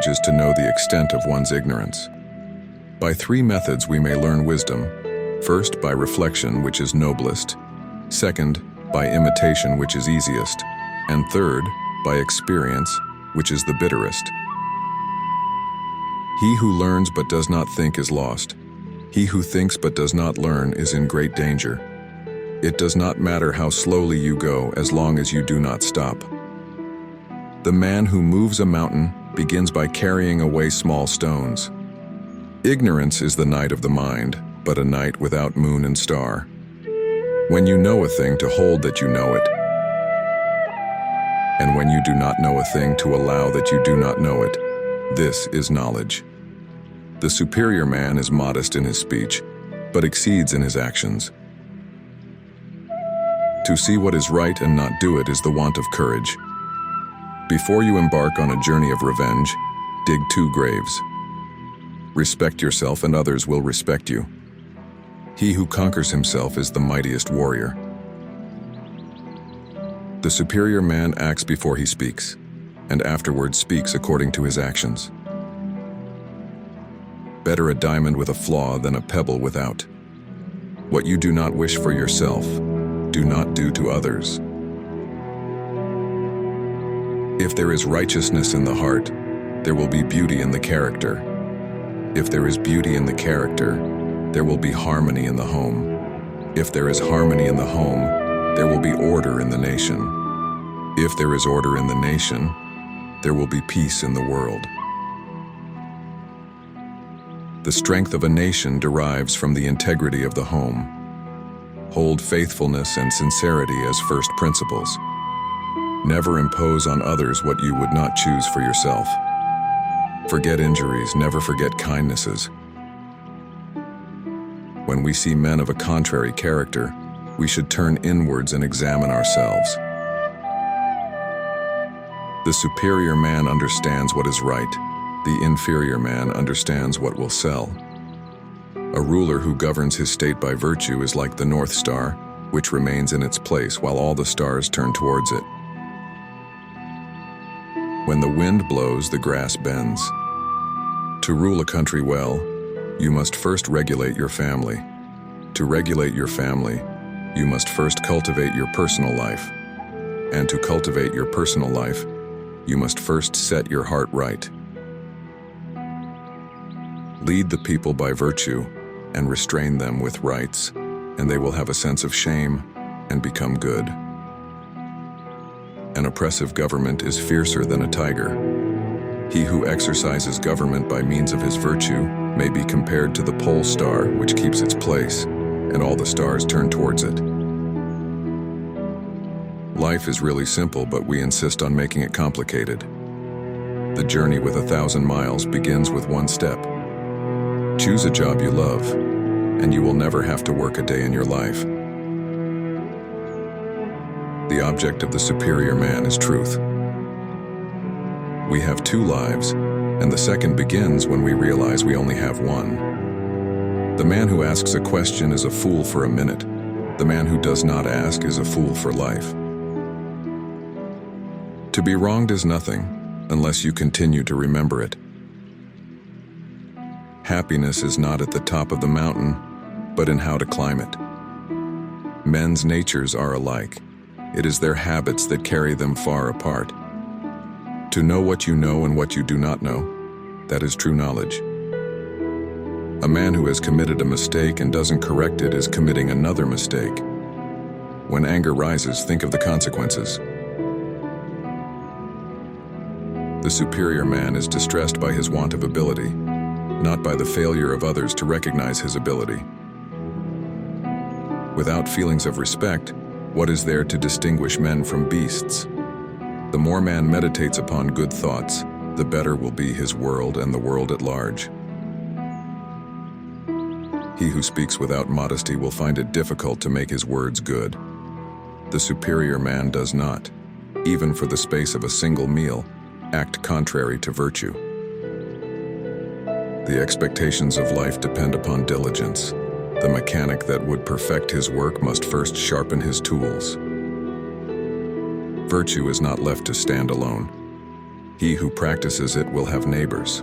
knowledge is to know the extent of one's ignorance. By 3 methods we may learn wisdom. First, by reflection, which is noblest. Second, by imitation, which is easiest. And third, by experience, which is the bitterest. He who learns but does not think is lost. He who thinks but does not learn is in great danger. It does not matter how slowly you go as long as you do not stop. The man who moves a mountain begins by carrying away small stones. Ignorance is the night of the mind, but a night without moon and star. When you know a thing, to hold that you know it. And when you do not know a thing, to allow that you do not know it. This is knowledge. The superior man is modest in his speech, but exceeds in his actions. To see what is right and not do it is the want of courage. Before you embark on a journey of revenge, dig 2 graves. Respect yourself and others will respect you. He who conquers himself is the mightiest warrior. The superior man acts before he speaks, and afterwards speaks according to his actions. Better a diamond with a flaw than a pebble without. What you do not wish for yourself, do not do to others. If there is righteousness in the heart, there will be beauty in the character. If there is beauty in the character, there will be harmony in the home. If there is harmony in the home, there will be order in the nation. If there is order in the nation, there will be peace in the world. The strength of a nation derives from the integrity of the home. Hold faithfulness and sincerity as first principles. Never impose on others what you would not choose for yourself. Forget injuries, never forget kindnesses. When we see men of a contrary character, we should turn inwards and examine ourselves. The superior man understands what is right. The inferior man understands what will sell. A ruler who governs his state by virtue is like the North Star, which remains in its place while all the stars turn towards it. When the wind blows, the grass bends. To rule a country well, you must first regulate your family. To regulate your family, you must first cultivate your personal life. And to cultivate your personal life, you must first set your heart right. Lead the people by virtue and restrain them with rights, and they will have a sense of shame and become good. An oppressive government is fiercer than a tiger. He who exercises government by means of his virtue may be compared to the pole star, which keeps its place, and all the stars turn towards it. Life is really simple, but we insist on making it complicated. The journey with 1,000 miles begins with 1 step. Choose a job you love, and you will never have to work a day in your life. The object of the superior man is truth. We have 2 lives, and the second begins when we realize we only have 1. The man who asks a question is a fool for a minute. The man who does not ask is a fool for life. To be wronged is nothing, unless you continue to remember it. Happiness is not at the top of the mountain, but in how to climb it. Men's natures are alike. It is their habits that carry them far apart. To know what you know and what you do not know, that is true knowledge. A man who has committed a mistake and doesn't correct it is committing another mistake. When anger rises, think of the consequences. The superior man is distressed by his want of ability, not by the failure of others to recognize his ability. Without feelings of respect, what is there to distinguish men from beasts? The more man meditates upon good thoughts, the better will be his world and the world at large. He who speaks without modesty will find it difficult to make his words good. The superior man does not, even for the space of a single meal, act contrary to virtue. The expectations of life depend upon diligence. The mechanic that would perfect his work must first sharpen his tools. Virtue is not left to stand alone. He who practices it will have neighbors.